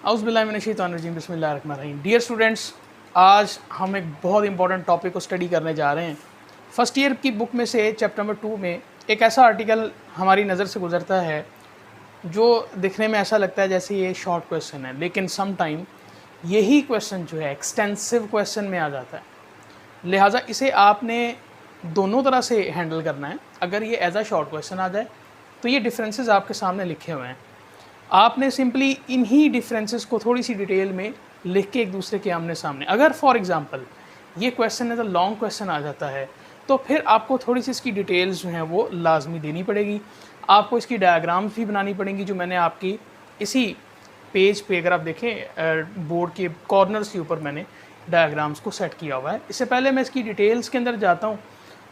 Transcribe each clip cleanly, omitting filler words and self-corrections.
औज़ुबिल्लाहिमिनश्शैतानिर्रजीम बिस्मिल्लाहिर्रहमानिर्रहीम। Dear students, आज हम एक बहुत इंपॉर्टेंट टॉपिक को स्टडी करने जा रहे हैं। फर्स्ट ईयर की बुक में से चैप्टर नंबर 2 में एक ऐसा आर्टिकल हमारी नज़र से गुजरता है जो दिखने में ऐसा लगता है जैसे ये शॉर्ट क्वेश्चन है, लेकिन सम टाइम यही क्वेश्चन जो है एक्सटेंसिव क्वेश्चन में आ जाता है। लिहाजा इसे आपने दोनों तरह से हैंडल करना है। अगर ये एज अ शॉर्ट क्वेश्चन आ जाए तो ये डिफरेंसेस आपके सामने लिखे हुए हैं, आपने सिंपली इन्हीं डिफरेंसेस को थोड़ी सी डिटेल में लिख के एक दूसरे के आमने सामने, अगर फॉर एग्जांपल ये question as a long question आ जाता है तो फिर आपको थोड़ी सी इसकी डिटेल्स जो हैं वो लाजमी देनी पड़ेगी। आपको इसकी डायग्राम्स भी बनानी पड़ेंगी, जो मैंने आपकी इसी पेज पे अगर आप देखें बोर्ड के कॉर्नर्स के ऊपर मैंने डायग्राम्स को सेट किया हुआ है। इससे पहले मैं इसकी डिटेल्स के अंदर जाता हूँ,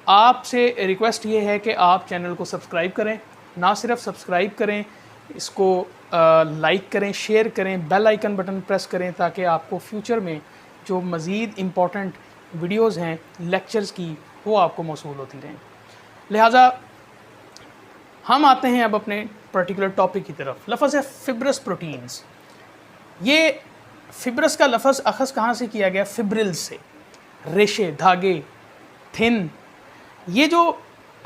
आपसे रिक्वेस्ट ये है कि आप चैनल को सब्सक्राइब करें, ना सिर्फ सब्सक्राइब करें, इसको लाइक करें, शेयर करें, बेल आइकन बटन प्रेस करें ताकि आपको फ्यूचर में जो मज़ीद इम्पॉर्टेंट वीडियोज़ हैं लेक्चर्स की वो आपको मौसूल होती रहें। लिहाजा हम आते हैं अब अपने पर्टिकुलर टॉपिक की तरफ। लफ्ज़ है फिब्रस प्रोटीन्स। ये फिब्रस का लफ्ज़ अखज़ कहाँ से किया गया? फिब्रिल से, रेशे, धागे, थिन। ये जो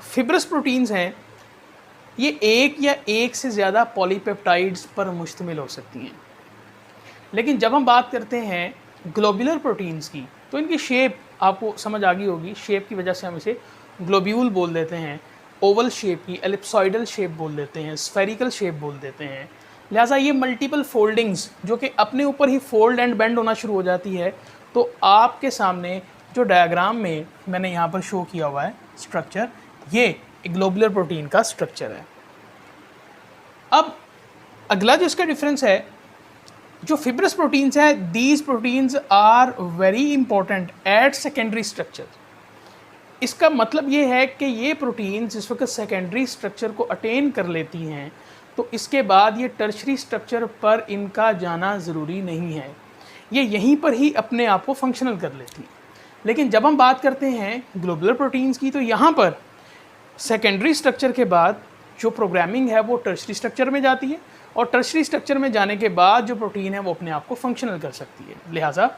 फिब्रस प्रोटीन्स हैं ये एक या एक से ज़्यादा पॉलीपेप्टाइड्स पर मुश्तमिल हो सकती हैं। लेकिन जब हम बात करते हैं ग्लोब्यूलर प्रोटीन्स की तो इनकी शेप आपको समझ आ गई होगी। शेप की वजह से हम इसे ग्लोब्यूल बोल देते हैं, ओवल शेप की, एलिप्सॉइडल शेप बोल देते हैं, स्फेरिकल शेप बोल देते हैं। लिहाजा ये मल्टीपल फोल्डिंग्स जो कि अपने ऊपर ही फोल्ड एंड बेंड होना शुरू हो जाती है। तो आपके सामने जो डायग्राम में मैंने यहाँ पर शो किया हुआ है स्ट्रक्चर, ये ग्लोब्यूलर प्रोटीन का स्ट्रक्चर है। अब अगला जो इसका डिफरेंस है, जो फिब्रस प्रोटीन्स है, these proteins are very important at secondary structure. इसका मतलब ये है कि ये प्रोटीन्स जिस वक्त सेकेंडरी स्ट्रक्चर को अटेन कर लेती हैं तो इसके बाद ये टर्शरी स्ट्रक्चर पर इनका जाना ज़रूरी नहीं है, ये यहीं पर ही अपने आप को फंक्शनल कर लेती हैं। लेकिन जब हम बात करते हैं ग्लोब्यूलर प्रोटीन्स की तो यहाँ पर सेकेंडरी स्ट्रक्चर के बाद जो प्रोग्रामिंग है वो टर्शरी स्ट्रक्चर में जाती है और टर्शरी स्ट्रक्चर में जाने के बाद जो प्रोटीन है वो अपने आप को फंक्शनल कर सकती है। लिहाजा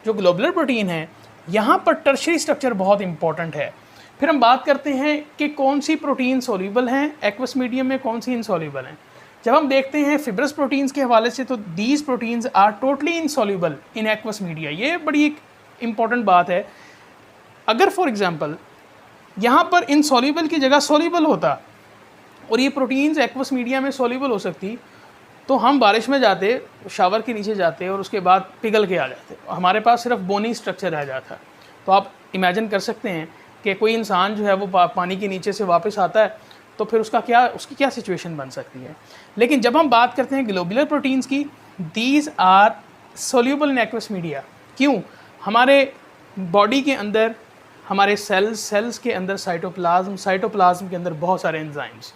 जो ग्लोब्यूलर प्रोटीन है यहाँ पर टर्शरी स्ट्रक्चर बहुत इंपॉर्टेंट है। फिर हम बात करते हैं कि कौन सी प्रोटीन सोल्यूबल हैं एक्वस मीडियम में, कौन सी इनसोल्यूबल हैं। जब हम देखते हैं फिब्रस प्रोटीन्स के हवाले से तो these proteins are totally insoluble in aqueous media. ये बड़ी एक इंपॉर्टेंट बात है। अगर फॉर एग्जांपल यहाँ पर इनसोल्यूबल की जगह सोल्यूबल होता और ये प्रोटीन्स एक्वस मीडिया में सोल्यूबल हो सकती तो हम बारिश में जाते, शावर के नीचे जाते और उसके बाद पिघल के आ जाते, हमारे पास सिर्फ बोनी स्ट्रक्चर रह जाता। तो आप इमेजिन कर सकते हैं कि कोई इंसान जो है वो पानी के नीचे से वापस आता है तो फिर उसकी क्या सिचुएशन बन सकती है। लेकिन जब हम बात करते हैं ग्लोब्यूलर प्रोटीन्स की, these are soluble in aqueous media. क्यों? हमारे बॉडी के अंदर, हमारे सेल्स के अंदर साइटोप्लाज्म के अंदर बहुत सारे एंजाइम्स,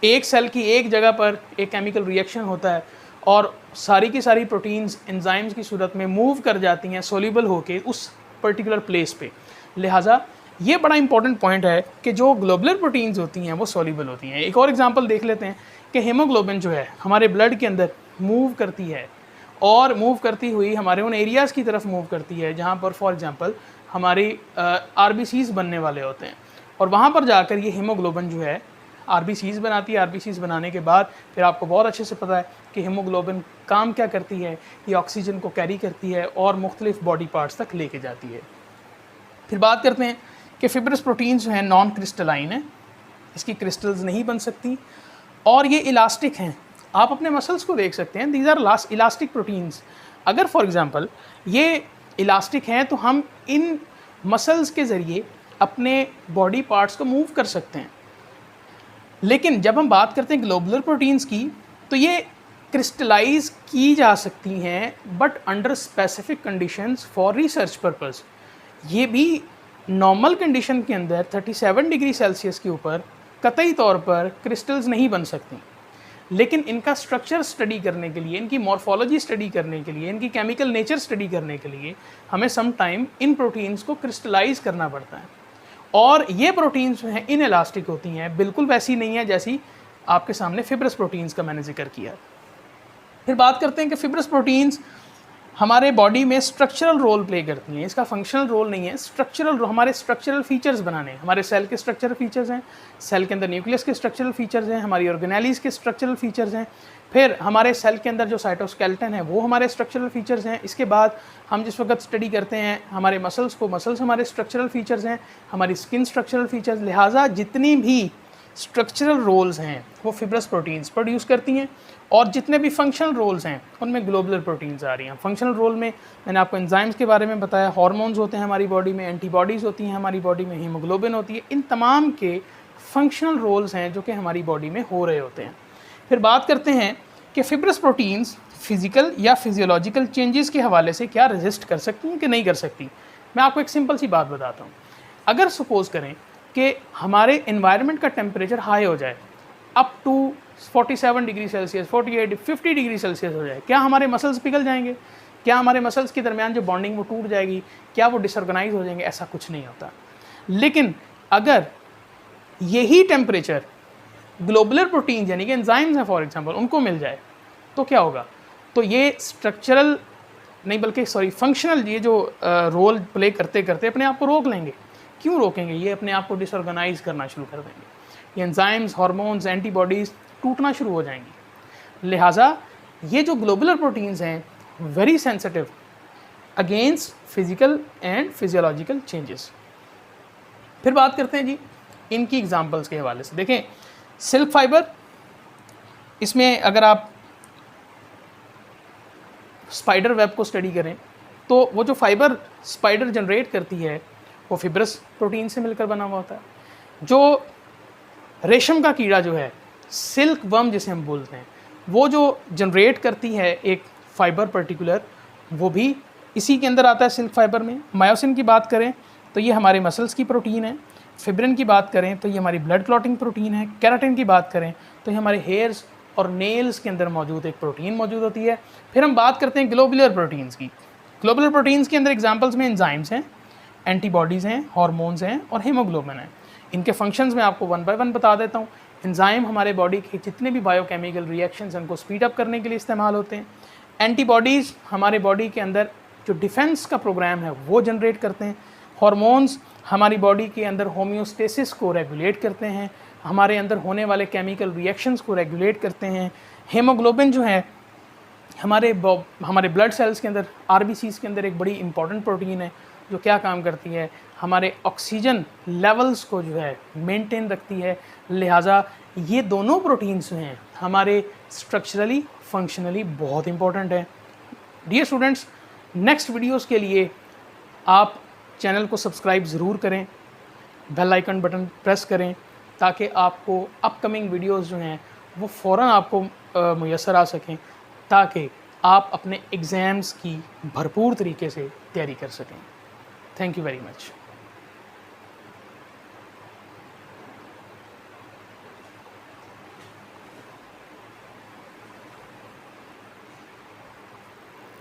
एक सेल की एक जगह पर एक केमिकल रिएक्शन होता है और सारी की सारी प्रोटीन्स एंजाइम्स की सूरत में मूव कर जाती हैं सोल्यूबल होके उस पर्टिकुलर प्लेस पे। लिहाजा ये बड़ा इंपॉर्टेंट पॉइंट है कि जो ग्लोब्यूलर प्रोटीन्स होती हैं वो सोल्यूबल होती हैं। एक और एग्जांपल देख लेते हैं कि हीमोग्लोबिन जो है हमारे ब्लड के अंदर मूव करती है और मूव करती हुई हमारे उन एरियाज़ की तरफ मूव करती है जहाँ पर फॉर एग्जांपल हमारी RBCs बनने वाले होते हैं और वहाँ पर जाकर ये हीमोग्लोबिन जो है RBCs बनाती है। RBCs बनाने के बाद फिर आपको बहुत अच्छे से पता है कि हीमोग्लोबिन काम क्या करती है, ये ऑक्सीजन को कैरी करती है और मुख्तलिफ बॉडी पार्ट्स तक लेके जाती है। फिर बात करते हैं कि फिब्रस प्रोटीन्स जो हैं नॉन क्रिस्टलाइन है, इसकी क्रिस्टल्स नहीं बन सकती और ये इलास्टिक हैं। आप अपने मसल्स को देख सकते हैं, दीज आर इलास्टिक प्रोटीन्स। अगर फॉर एग्जांपल ये इलास्टिक हैं तो हम इन मसल्स के ज़रिए अपने बॉडी पार्ट्स को मूव कर सकते हैं। लेकिन जब हम बात करते हैं ग्लोब्यूलर प्रोटीन्स की तो ये क्रिस्टलाइज की जा सकती हैं but under specific conditions for research purpose. ये भी नॉर्मल कंडीशन के अंदर 37 डिग्री सेल्सियस के ऊपर कतई तौर पर क्रिस्टल्स नहीं बन सकती, लेकिन इनका स्ट्रक्चर स्टडी करने के लिए, इनकी मॉर्फोलॉजी स्टडी करने के लिए, इनकी केमिकल नेचर स्टडी करने के लिए हमें सम टाइम इन प्रोटीन्स को क्रिस्टलाइज करना पड़ता है। और ये प्रोटीन्स जो हैं इन इलास्टिक होती हैं, बिल्कुल वैसी नहीं है जैसी आपके सामने फिब्रस प्रोटीन्स का मैंने जिक्र किया। फिर बात करते हैं कि फिब्रस प्रोटीन्स हमारे बॉडी में स्ट्रक्चरल रोल प्ले करती हैं। इसका फंक्शनल रोल नहीं है, स्ट्रक्चरल, हमारे स्ट्रक्चरल फीचर्स बनाने, हमारे सेल के स्ट्रक्चरल फीचर्स हैं, सेल के अंदर न्यूक्लियस के स्ट्रक्चरल फीचर्स हैं, हमारी ऑर्गेनेलीज के स्ट्रक्चरल फीचर्स हैं, फिर हमारे सेल के अंदर जो साइटोस्केलेटन है वो हमारे स्ट्रक्चरल फीचर्स हैं। इसके बाद हम जिस वक्त स्टडी करते हैं हमारे मसल्स को, मसल्स हमारे स्ट्रक्चरल फीचर्स हैं, हमारी स्किन स्ट्रक्चरल फीचर्स। लिहाजा जितनी भी स्ट्रक्चरल रोल्स हैं वो फिब्रस प्रोटीन्स प्रोड्यूस करती हैं, और जितने भी फंक्शनल रोल्स हैं उनमें ग्लोबुलर प्रोटीन्स आ रही हैं। फंक्शनल रोल में मैंने आपको एंजाइम्स के बारे में बताया, हार्मोन्स होते हैं हमारी बॉडी में, एंटीबॉडीज़ होती हैं हमारी बॉडी में, हीमोग्लोबिन होती है। इन तमाम के फंक्शनल रोल्स हैं जो कि हमारी बॉडी में हो रहे होते हैं। फिर बात करते हैं कि फिब्रस प्रोटीन्स फिजिकल या फिजियोलॉजिकल चेंजेस के हवाले से क्या रेजिस्ट कर सकती हैं कि नहीं कर सकती। मैं आपको एक सिंपल सी बात बताता हूँ। अगर सपोज़ करें कि हमारे एनवायरनमेंट का टेम्परेचर हाई हो जाए, up to 47 degree Celsius, 48, 50 degree Celsius हो जाए, क्या हमारे मसल्स पिघल जाएंगे? क्या हमारे मसल्स के दरमियान जो बॉन्डिंग वो टूट जाएगी? क्या वो डिसऑर्गेनाइज हो जाएंगे? ऐसा कुछ नहीं होता। लेकिन अगर यही टेम्परेचर ग्लोबुलर प्रोटीन्स यानी कि एंजाइम्स हैं फॉर एग्जांपल उनको मिल जाए तो क्या होगा? तो ये स्ट्रक्चरल नहीं बल्कि फंक्शनल ये जो रोल प्ले करते करते अपने आप को रोक लेंगे। क्यों रोकेंगे? ये अपने आप को डिसऑर्गेनाइज करना शुरू कर देंगे। ये एंजाइम्स, हार्मोन्स, एंटीबॉडीज़ टूटना शुरू हो जाएंगी। लिहाजा ये जो ग्लोबुलर प्रोटीन्स हैं very sensitive against physical and physiological changes. फिर बात करते हैं जी इनकी एग्जांपल्स के हवाले से। देखें, सिल्क फाइबर, इसमें अगर आप स्पाइडर वेब को स्टडी करें तो वो जो फाइबर स्पाइडर जनरेट करती है वो फिब्रस प्रोटीन से मिलकर बना हुआ होता है। जो रेशम का कीड़ा जो है, सिल्क वर्म जिसे हम बोलते हैं, वो जो जनरेट करती है एक फाइबर पर्टिकुलर, वो भी इसी के अंदर आता है सिल्क फाइबर में। मायोसिन की बात करें तो ये हमारे मसल्स की प्रोटीन है। फिब्रिन की बात करें तो ये हमारी ब्लड क्लॉटिंग प्रोटीन है। केराटिन की बात करें तो ये हमारे हेयर्स और नेल्स के अंदर मौजूद एक प्रोटीन मौजूद होती है। फिर हम बात करते हैं ग्लोबुलर प्रोटीन्स की। ग्लोबुलर प्रोटीन्स के अंदर एग्जांपल्स में एंजाइम्स हैं, एंटीबॉडीज़ हैं, हार्मोन्स हैं और हीमोग्लोबिन है। इनके फंक्शंस मैं आपको वन बाय वन बता देता हूँ। एंजाइम हमारे बॉडी के जितने भी बायोकेमिकल रिएक्शंस हैं उनको स्पीड अप करने के लिए इस्तेमाल होते हैं। एंटीबॉडीज़ हमारे बॉडी के अंदर जो डिफेंस का प्रोग्राम है वो जनरेट करते हैं। हार्मोन्स हमारी बॉडी के अंदर होम्योस्टेसिस को रेगुलेट करते हैं, हमारे अंदर होने वाले केमिकल रिएक्शंस को रेगुलेट करते हैं। हीमोग्लोबिन जो है हमारे ब्लड सेल्स के अंदर, आरबीसीज़ के अंदर एक बड़ी इंपॉर्टेंट प्रोटीन है जो क्या काम करती है, हमारे ऑक्सीजन लेवल्स को जो है मेंटेन रखती है। लिहाजा ये दोनों प्रोटीन्स जो हैं हमारे स्ट्रक्चरली फंक्शनली बहुत इंपॉर्टेंट है। डियर स्टूडेंट्स, नेक्स्ट वीडियोस के लिए आप चैनल को सब्सक्राइब ज़रूर करें, बेल आइकन बटन प्रेस करें ताकि आपको अपकमिंग वीडियोस जो हैं वो फ़ौरन आपको मुयस्सर आ सकें, ताकि आप अपने एग्ज़ाम्स की भरपूर तरीके से तैयारी कर सकें। Thank you very much.